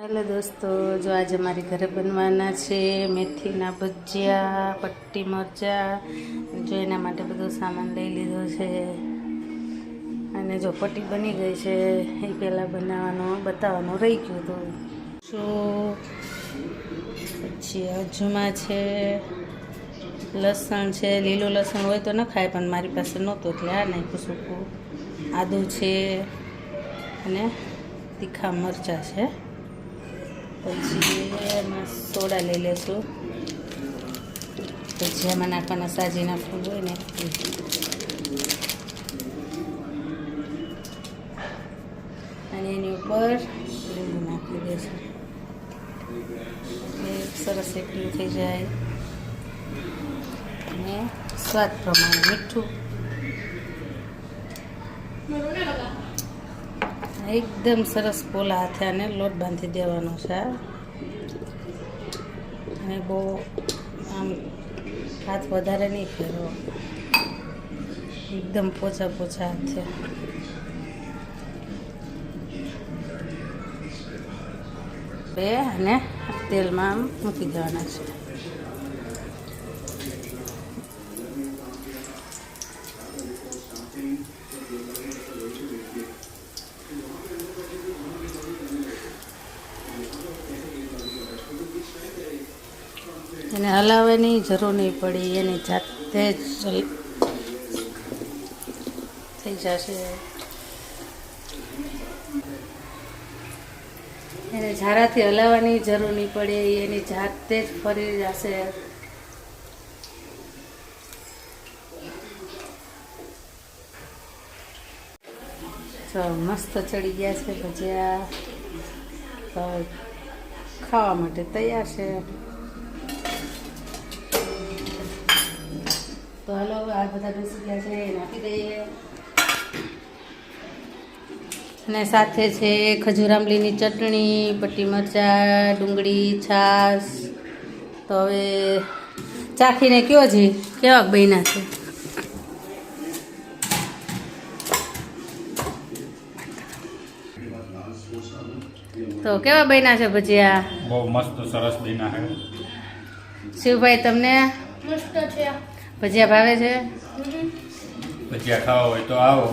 Hello दोस्तों, जो आज हमारे घरे बनवाना છે મેથીના ભજીયા, પટ્ટી મરચાં, જો એના માટે બધો સામાન લઈ લીધો છે. અને જો પટ્ટી બની ગઈ છે એ પહેલાં બતાવવાનું રહી ગયું હતું. પછી અજમા છે, લસણ છે, લીલું લસણ હોય તો ન ખાય પણ મારી પાસે નહોતું એટલે આ નાખ્યું સૂકું. આદું છે અને તીખા મરચાં છે. પછી એમાં સોડા લઈ લેશું. પછી એમાં નાખવાના સાજીના ફૂલ હોય ને અને એની ઉપર લીંબુ નાખી દઈશું. એ સરસ એકલું થઈ જાય. અને સ્વાદ પ્રમાણે મીઠું. એકદમ સરસ પોલા હાથે આને લોટ બાંધી દેવાનો છે. અને બહુ આમ હાથ વધારે નહીં ફેરવો, એકદમ પોચા પોચા હાથે. અને તેલમાં મૂકી દેવાના છે. એને હલાવવાની જરૂર નહીં પડી, એની જાતે જ થઈ જશે. એને ઝારાથી હલાવવાની જરૂર નહીં પડે, એની જાતે જ ફરી જશે. તો મસ્ત ચડી ગયા છે ભજીયા. તો ખાવા માટે તૈયાર છે. તો હાલો આ બધા બેસી ગયા છે એ નાખી દઈએ. અને સાથે છે ખજૂર આંબલીની ચટણી, પટ્ટી મરચાં, ડુંગળી, છાશ. તો હવે ચાખીને કયો જી કેવા બન્યા છે. તો કેવા બન્યા છે ભજીયા? બહુ મસ્ત સરસ બન્યા છે. શિવભાઈ તમને મસ્ત છે ભજીયા ભાવે છે? ભજીયા ખાવા હોય તો આવો.